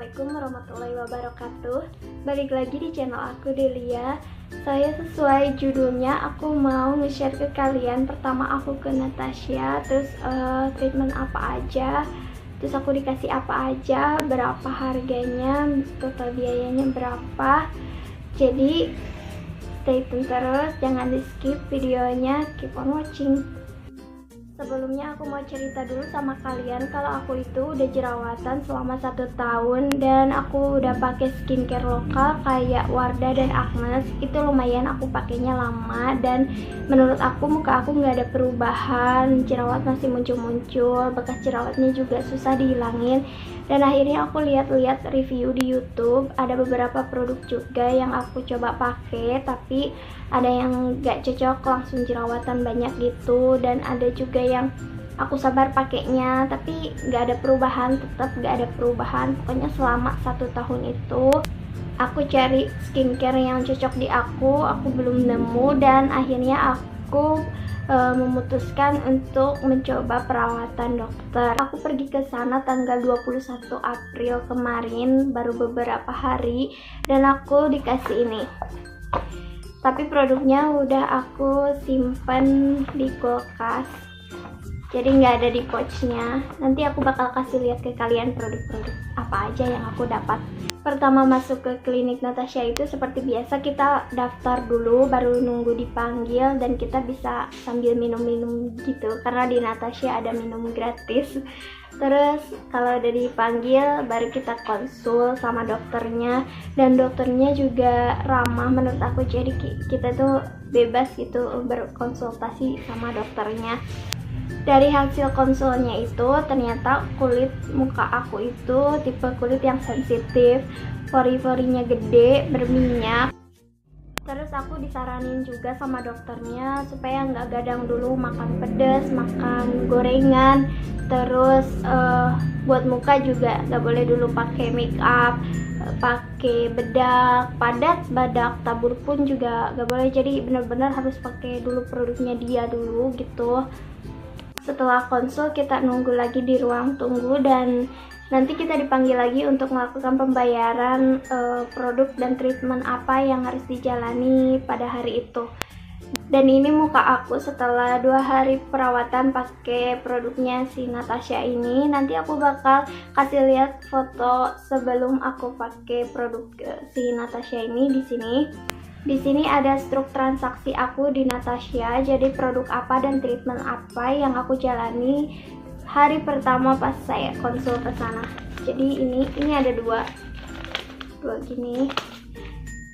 Assalamualaikum warahmatullahi wabarakatuh. Balik lagi di channel aku, Delia. Saya sesuai judulnya, aku mau nge-share ke kalian. Pertama aku ke Natasha, terus treatment apa aja, terus aku dikasih apa aja, berapa harganya, total biayanya berapa. Jadi stay tune terus, jangan di skip videonya, keep on watching. Sebelumnya aku mau cerita dulu sama kalian kalau aku itu udah jerawatan selama 1 tahun dan aku udah pakai skincare lokal kayak Wardah dan Agnes. Itu lumayan aku pakainya lama dan menurut aku muka aku nggak ada perubahan, jerawat masih muncul-muncul, bekas jerawatnya juga susah dihilangin. Dan akhirnya aku lihat-lihat review di YouTube, ada beberapa produk juga yang aku coba pakai, tapi ada yang gak cocok, langsung jerawatan banyak gitu, dan ada juga yang aku sabar pakainya tapi gak ada perubahan, tetap gak ada perubahan. Pokoknya selama 1 tahun itu aku cari skincare yang cocok di aku belum nemu, dan akhirnya aku memutuskan untuk mencoba perawatan dokter. Aku pergi ke sana tanggal 21 April kemarin, baru beberapa hari, dan aku dikasih ini. Tapi produknya udah aku simpen di kulkas, jadi nggak ada di pouchnya. Nanti aku bakal kasih lihat ke kalian produk-produk apa aja yang aku dapat. Pertama masuk ke klinik Natasha itu seperti biasa kita daftar dulu, baru nunggu dipanggil, dan kita bisa sambil minum-minum gitu karena di Natasha ada minum gratis. Terus kalau udah dipanggil baru kita konsul sama dokternya, dan dokternya juga ramah menurut aku, jadi kita tuh bebas gitu berkonsultasi sama dokternya. Dari hasil konsulnya itu ternyata kulit muka aku itu tipe kulit yang sensitif, pori-porinya gede, berminyak. Terus aku disaranin juga sama dokternya supaya nggak gadang dulu makan pedas, makan gorengan. Terus buat muka juga nggak boleh dulu pakai make up, pakai bedak padat, bedak tabur pun juga nggak boleh. Jadi benar-benar harus pakai dulu produknya dia dulu gitu. Setelah konsul kita nunggu lagi di ruang tunggu, dan nanti kita dipanggil lagi untuk melakukan pembayaran produk dan treatment apa yang harus dijalani pada hari itu. Dan ini muka aku setelah 2 hari perawatan pakai produknya si Natasha ini. Nanti aku bakal kasih lihat foto sebelum aku pakai produk si Natasha ini di sini. Di sini ada struk transaksi aku di Natasha, jadi produk apa dan treatment apa yang aku jalani hari pertama pas saya konsul ke sana. Jadi ini ada dua gini.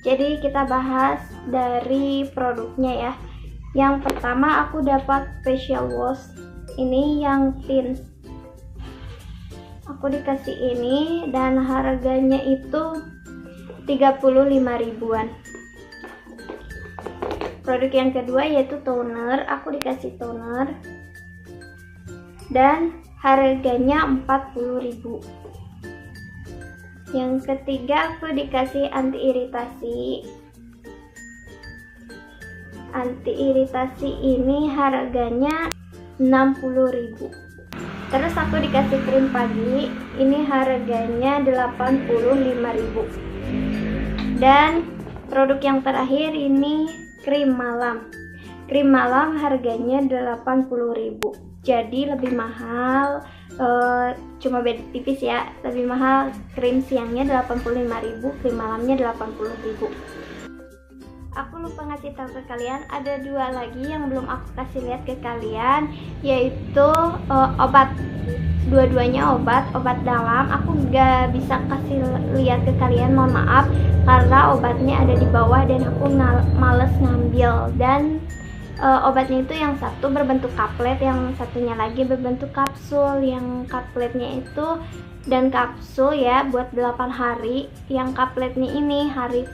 Jadi kita bahas dari produknya ya. Yang pertama aku dapat facial wash ini yang tint. Aku dikasih ini dan harganya itu 35 ribuan. Produk yang kedua yaitu toner, aku dikasih toner dan harganya 40.000. Yang ketiga aku dikasih anti iritasi. Anti iritasi ini harganya 60.000. Terus aku dikasih krim pagi, ini harganya 85.000. Dan produk yang terakhir ini krim malam. Krim malam harganya 80.000. Jadi lebih mahal, cuma beda tipis ya. Lebih mahal krim siangnya 85.000, krim malamnya 80.000. Aku lupa ngasih tahu ke kalian, ada 2 lagi yang belum aku kasih lihat ke kalian, yaitu obat. Dua-duanya obat dalam. Aku gak bisa kasih lihat ke kalian, mohon maaf, karena obatnya ada di bawah dan aku males ngambil. Dan obatnya itu yang satu berbentuk kaplet, yang satunya lagi berbentuk kapsul. Yang kapletnya itu dan kapsul ya buat 8 hari. Yang kapletnya ini hari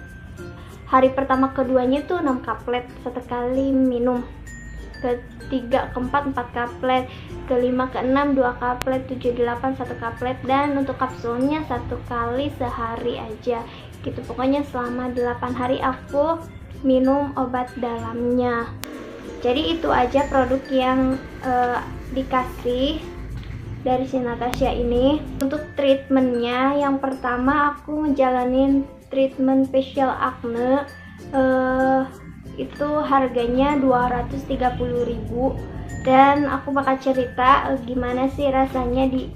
pertama keduanya itu 6 kaplet sekali minum, ketiga keempat 4 kaplet, kelima keenam 2 kaplet, 7 8 1 kaplet, dan untuk kapsulnya 1 kali sehari aja gitu. Pokoknya selama 8 hari aku minum obat dalamnya. Jadi itu aja produk yang dikasih. dari si Natasha ini. Untuk treatmentnya, yang pertama aku ngejalanin treatment facial acne. Itu harganya 230.000, dan aku bakal cerita gimana sih rasanya di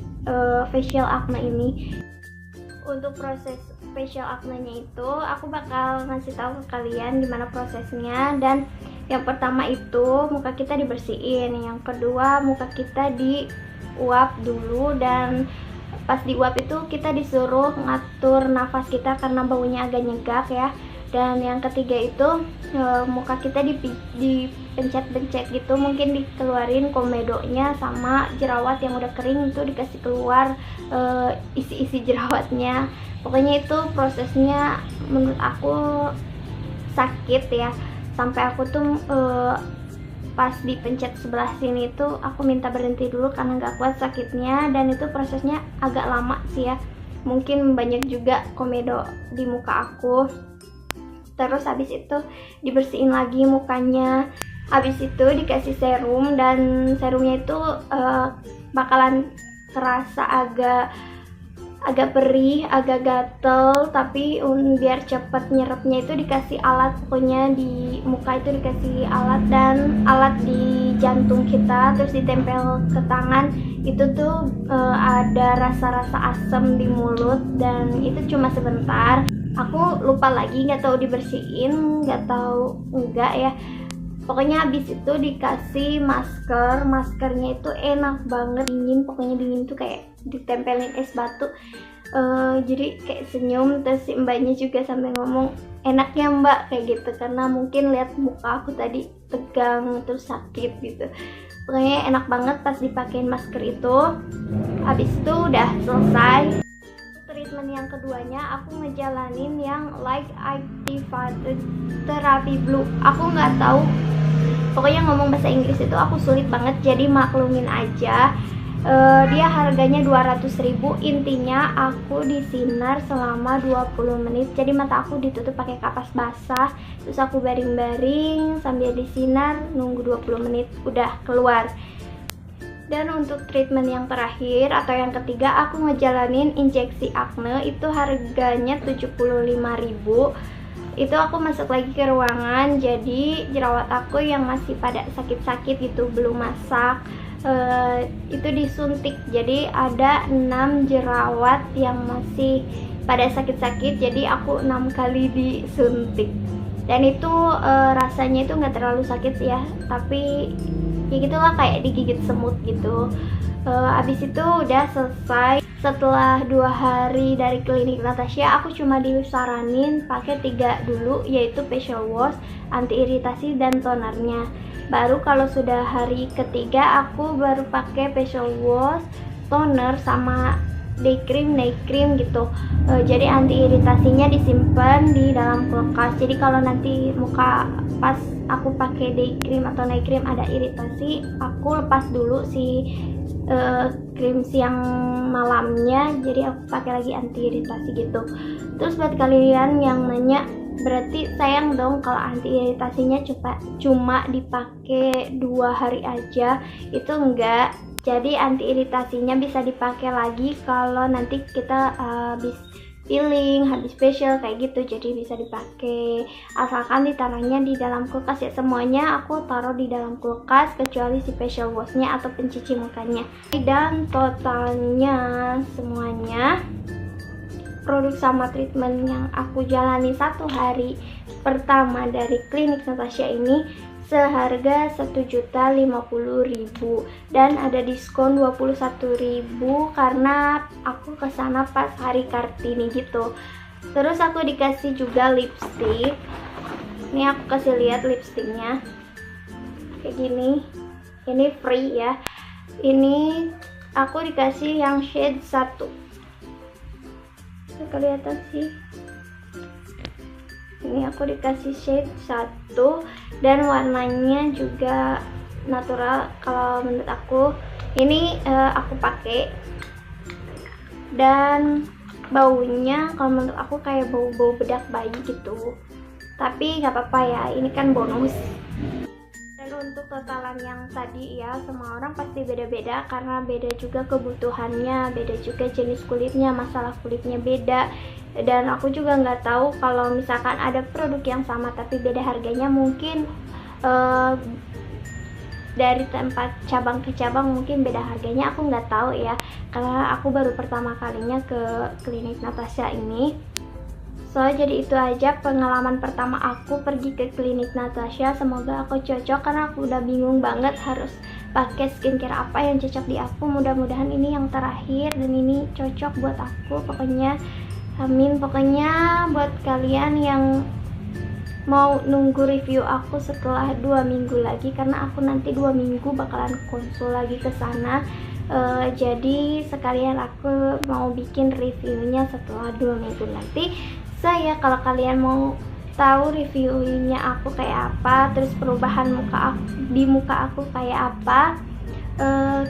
facial acne ini. Untuk proses facial acne-nya itu aku bakal ngasih tahu ke kalian gimana prosesnya. Dan yang pertama itu muka kita dibersihin, yang kedua muka kita diuap dulu, dan pas diuap itu kita disuruh ngatur nafas kita karena baunya agak nyegak ya. Dan yang ketiga itu muka kita dipencet-pencet gitu, mungkin dikeluarin komedonya sama jerawat yang udah kering itu dikasih keluar isi-isi jerawatnya. Pokoknya itu prosesnya menurut aku sakit ya, sampai aku tuh pas dipencet sebelah sini itu aku minta berhenti dulu karena nggak kuat sakitnya. Dan itu prosesnya agak lama sih ya, mungkin banyak juga komedo di muka aku. Terus habis itu dibersihin lagi mukanya, habis itu dikasih serum, dan serumnya itu bakalan terasa agak perih, agak gatel, tapi biar cepet nyerapnya itu dikasih alat, pokoknya di muka itu dikasih alat, dan alat di jantung kita, terus ditempel ke tangan. Itu tuh ada rasa-rasa asam di mulut, dan itu cuma sebentar. Aku lupa lagi, nggak tahu dibersihin, nggak tahu enggak ya. Pokoknya habis itu dikasih masker. Maskernya itu enak banget, dingin, pokoknya dingin tuh kayak ditempelin es batu. Jadi kayak senyum. Terus si mbaknya juga sampai ngomong, enaknya mbak kayak gitu, karena mungkin lihat muka aku tadi tegang terus sakit gitu. Pokoknya enak banget pas dipakein masker itu. Habis itu udah selesai. Treatment yang keduanya aku ngejalanin yang Light Activated Therapy Blue. Aku nggak tahu, pokoknya ngomong bahasa Inggris itu aku sulit banget, jadi maklumin aja. Dia harganya 200.000. Intinya aku disinar selama 20 menit, jadi mata aku ditutup pakai kapas basah, terus aku baring-baring sambil disinar nunggu 20 menit, udah keluar. Dan untuk treatment yang terakhir atau yang ketiga, aku ngejalanin injeksi acne. Itu harganya 75.000. Itu aku masuk lagi ke ruangan, jadi jerawat aku yang masih pada sakit-sakit gitu, belum masak, itu disuntik. Jadi ada 6 jerawat yang masih pada sakit-sakit, jadi aku 6 kali disuntik. Dan itu rasanya itu nggak terlalu sakit ya, tapi ya gitulah, kayak digigit semut gitu. Abis itu udah selesai. Setelah 2 hari dari klinik Natasha, aku cuma disaranin pakai 3 dulu, yaitu facial wash, anti iritasi, dan tonernya. Baru kalau sudah hari ketiga aku baru pakai facial wash, toner, sama day cream gitu. Jadi anti iritasinya disimpan di dalam kulkas. Jadi kalau nanti muka pas aku pakai day cream atau night cream ada iritasi, aku lepas dulu si krim siang malamnya, jadi aku pakai lagi anti iritasi gitu. Terus buat kalian yang nanya, berarti sayang dong kalau anti iritasinya cuma dipakai 2 hari aja. Itu enggak. Jadi anti iritasinya bisa dipakai lagi kalau nanti kita habis peeling, habis facial kayak gitu, jadi bisa dipakai, asalkan ditaruhnya di dalam kulkas ya. Semuanya aku taruh di dalam kulkas kecuali si facial washnya atau pencuci mukanya. Dan totalnya semuanya produk sama treatment yang aku jalani 1 hari pertama dari klinik Natasha ini seharga 1.050.000, dan ada diskon 21.000 karena aku kesana pas hari Kartini gitu. Terus aku dikasih juga lipstick. Ini aku kasih lihat lipsticknya kayak gini. Ini free ya. Ini aku dikasih yang shade 1. Kelihatan sih. Ini aku dikasih shade 1 dan warnanya juga natural kalau menurut aku. Ini aku pakai, dan baunya kalau menurut aku kayak bau bedak bayi gitu, tapi nggak apa-apa ya, ini kan bonus. Dan untuk totalan yang tadi ya, semua orang pasti beda-beda karena beda juga kebutuhannya, beda juga jenis kulitnya, masalah kulitnya beda. Dan aku juga nggak tahu kalau misalkan ada produk yang sama tapi beda harganya, mungkin dari tempat cabang ke cabang mungkin beda harganya, aku nggak tahu ya karena aku baru pertama kalinya ke klinik Natasha ini. So, jadi itu aja pengalaman pertama aku pergi ke klinik Natasha. Semoga aku cocok karena aku udah bingung banget harus pakai skincare apa yang cocok di aku. Mudah-mudahan ini yang terakhir dan ini cocok buat aku. Pokoknya amin. Pokoknya buat kalian yang mau nunggu review aku setelah 2 minggu lagi, karena aku nanti 2 minggu bakalan konsul lagi ke sana. Jadi sekalian aku mau bikin reviewnya setelah 2 minggu nanti. Kalau kalian mau tahu reviewnya aku kayak apa, terus perubahan di muka aku kayak apa,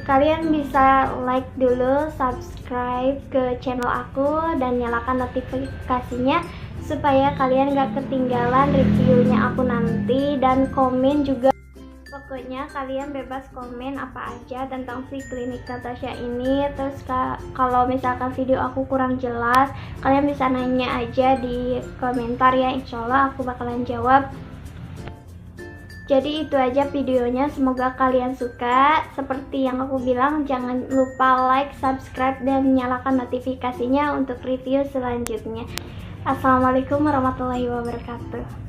kalian bisa like dulu, subscribe ke channel aku dan nyalakan notifikasinya supaya kalian gak ketinggalan reviewnya aku nanti. Dan komen juga, pokoknya kalian bebas komen apa aja tentang si klinik Natasha ini. Terus kalau misalkan video aku kurang jelas, kalian bisa nanya aja di komentar ya, insyaallah aku bakalan jawab. Jadi itu aja videonya, semoga kalian suka. Seperti yang aku bilang, jangan lupa like, subscribe, dan nyalakan notifikasinya untuk review selanjutnya. Assalamualaikum warahmatullahi wabarakatuh.